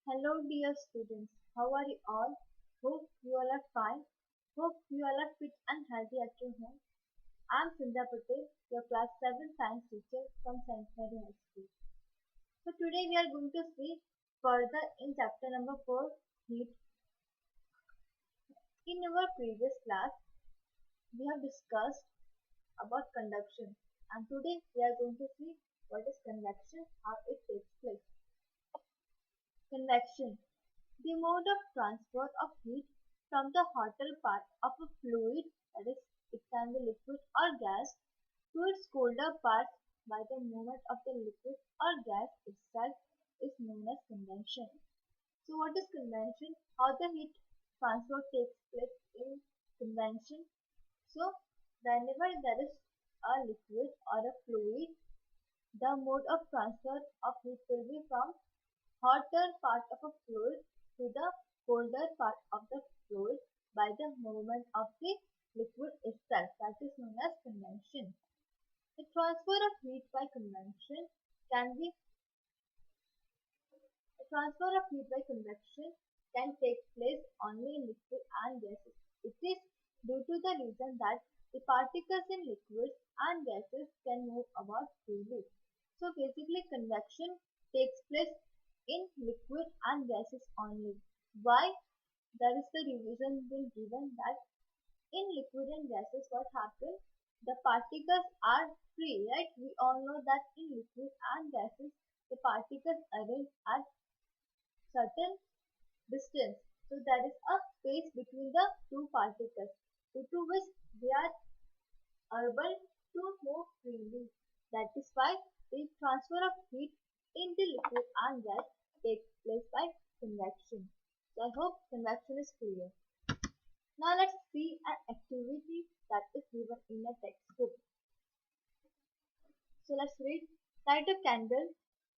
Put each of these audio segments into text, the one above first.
Hello dear students, how are you all? Hope you all are fine. Hope you all are fit and healthy at your home. I am Sandhya, your class 7 science teacher from Sandhya High School. So today we are going to see further in chapter number 4, heat. In our previous class, we have discussed about conduction, and today we are going to see what is convection, how it takes place. Convection, the mode of transfer of heat from the hotter part of a fluid, that is, it can be liquid or gas, to its colder part by the movement of the liquid or gas itself is known as convection. So what is convection? How the heat transfer takes place in convection? So whenever there is a liquid or a fluid, the mode of transfer of heat will be from hotter part of a fluid to the colder part of the fluid by the movement of the liquid itself, that is known as convection. The transfer of heat by convection can be the transfer of heat by convection can take place only in liquid and gases. It is due to the reason that the particles in liquids and gases can move about freely. So basically convection takes place in liquid and gases only. Why? There is the reason being given that in liquid and gases what happens? The particles are free, right? We all know that in liquid and gases the particles arrange at certain distance. So there is a space between the two particles due to which they are able to move freely. That is why the transfer of heat in the liquid and gas takes place by convection. So I hope convection is clear. Now let's see an activity that is given in a textbook. So let's read. Light a candle.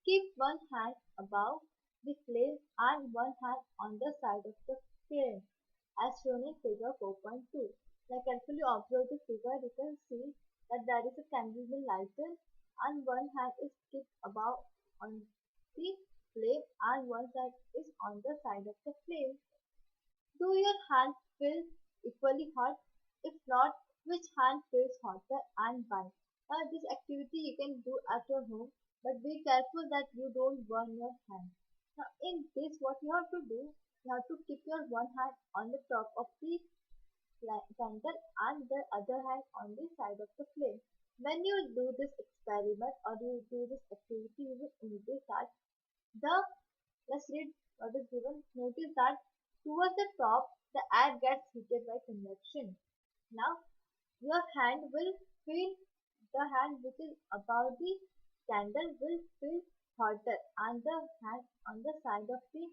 Keep one hand above the flame and one hand on the side of the flame, as shown in figure 4.2. Now carefully observe the figure. You can see that there is a candle being lighted and one hand is kept above on the flame and one side is on the side of the flame. Do your hands feel equally hot? If not, which hand feels hotter and why? Now this activity you can do at your home, but be careful that you don't burn your hand. Now in this what you have to do, you have to keep your one hand on the top of the candle and the other hand on the side of the flame. When you do this experiment or you do this activity, you will notice that the let's read what is given. Notice that towards the top the air gets heated by convection. Now your hand will feel the hand which is above the candle will feel hotter and the hand on the side of the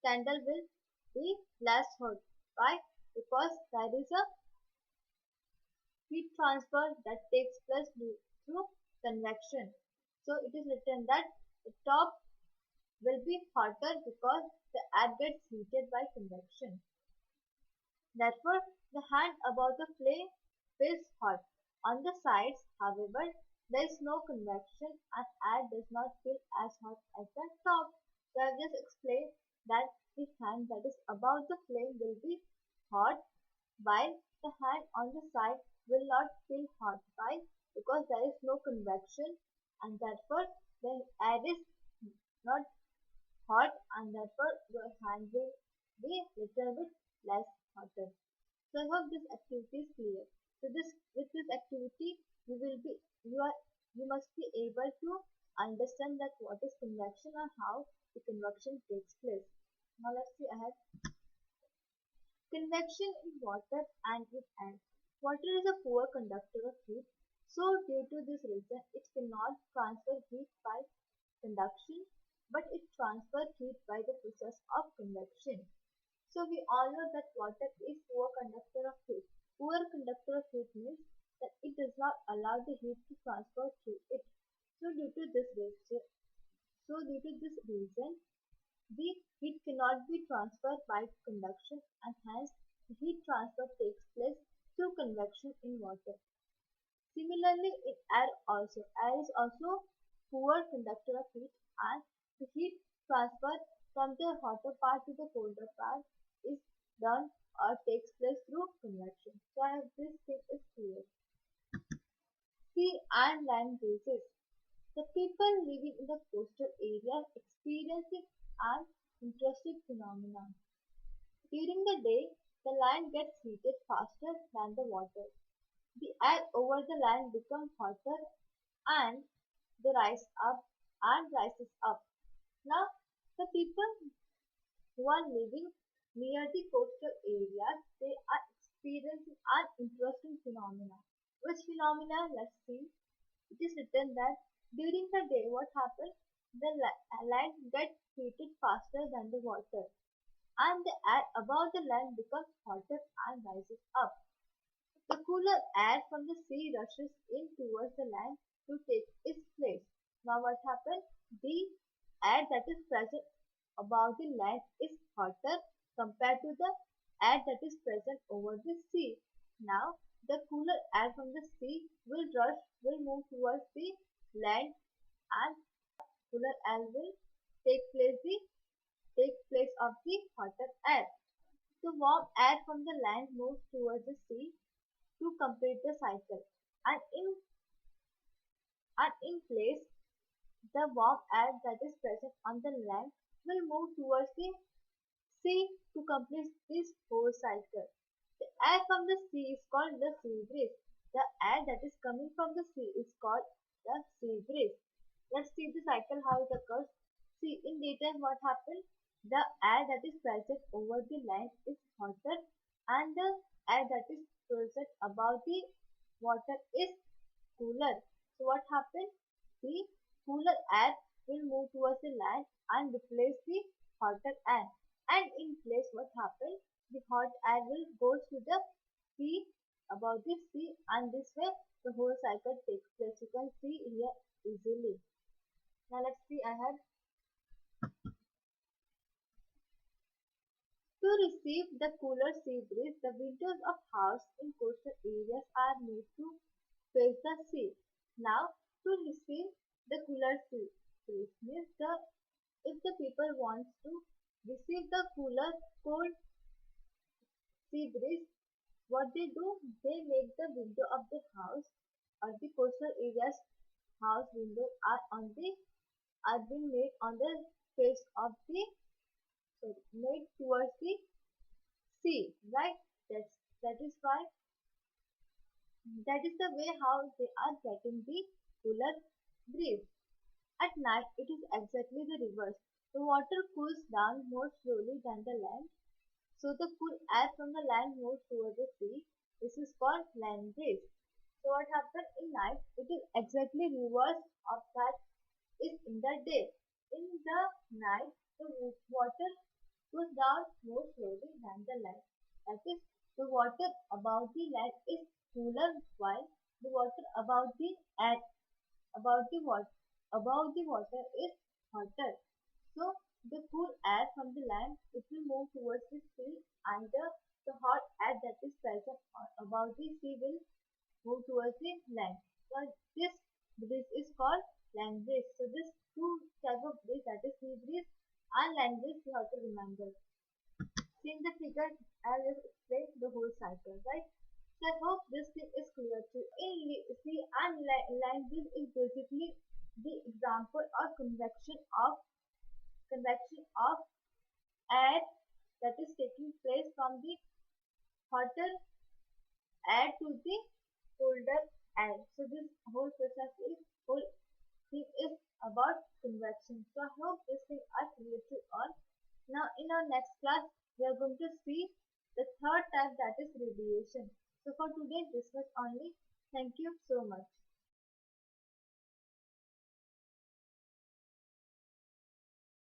candle will be less hot. Why? Because there is a heat transfer that takes place through convection. So it is written that the top will be hotter because the air gets heated by convection. Therefore, the hand above the flame feels hot. On the sides, however, there is no convection and air does not feel as hot as the top. So I have just explained that the hand that is above the flame will be hot while the hand on the side will not feel hot. Why? Because there is no convection and therefore the air is not hot and therefore your hand will be little bit less hotter. So I hope this activity is clear. So this with this activity you must be able to understand that what is convection and how the convection takes place. Now let's see ahead. Convection in water and in air. Water is a poor conductor of heat, so due to this reason it cannot transfer heat by conduction, but it transfers heat by the process of convection. So we all know that water is poor conductor of heat. Poor conductor of heat means that it does not allow the heat to transfer through it. So due to this reason, the heat cannot be transferred by conduction and hence the heat transfer takes place through convection in water. Similarly, in air is also poor conductor of heat and the heat transfer from the hotter part to the colder part is done or takes place through convection. So I have this thing is clear. Sea and land breezes. The people living in the coastal area experiencing an interesting phenomenon. During the day, the land gets heated faster than the water. The air over the land becomes hotter and the rise up and rises up. Now, the people who are living near the coastal areas, they are experiencing an interesting phenomenon. Which phenomena? Let's see. It is written that during the day, what happens? The land gets heated faster than the water, and the air above the land becomes hotter and rises up. The cooler air from the sea rushes in towards the land to take its place. Now what happens? The air that is present above the land is hotter compared to the air that is present over the sea. Now the cooler air from the sea will move towards the land, and cooler air will take place of the hotter air. The warm air from the land moves towards the sea to complete the cycle. And in place, the warm air that is present on the land will move towards the sea to complete this whole cycle. The air from the sea is called the sea breeze. The air that is coming from the sea is called the sea breeze. Let's see the cycle how it occurs. See in detail what happened. The air that is present over the land is hotter, and the air that is present above the water is cooler. So what happened? The cooler air will move towards the land and replace the hotter air. And in place what happened? The hot air will go to the sea, above the sea, and this way the whole cycle takes place. You can see here easily. Now let's see ahead. To receive the cooler sea breeze, the windows of houses in coastal areas are made to face the sea. Now, to receive the cooler sea breeze means if the people wants to receive the cooler cold sea breeze, what they do, they make the window of the house or the coastal areas house windows are being made on the face of the made towards the sea, right? That is why that is the way how they are getting the cooler breeze. At night, it is exactly the reverse. The water cools down more slowly than the land, so the cool air from the land moves toward the sea. This is called land breeze. So what happens in night? It is exactly reverse of that is in the day. In the night, the water goes down more slowly than the land. That is, the water above the land is cooler, while the water air above the water is hotter. So the cool air from the land it will move towards the sea, and the hot air that is present above the sea will move towards the land. So this is called land breeze. So this two type of breeze, that is sea breeze and land breeze, you have to remember. See in the figure, I will explain the whole cycle, right? So I hope this thing is clear to you. Sea and land breeze is basically the example of convection of air that is taking place from the hotter air to the colder air. So this whole thing is about convection. So I hope this thing are clear to all. Now in our next class we are going to see the third type, that is radiation. So for today this was only. Thank you so much.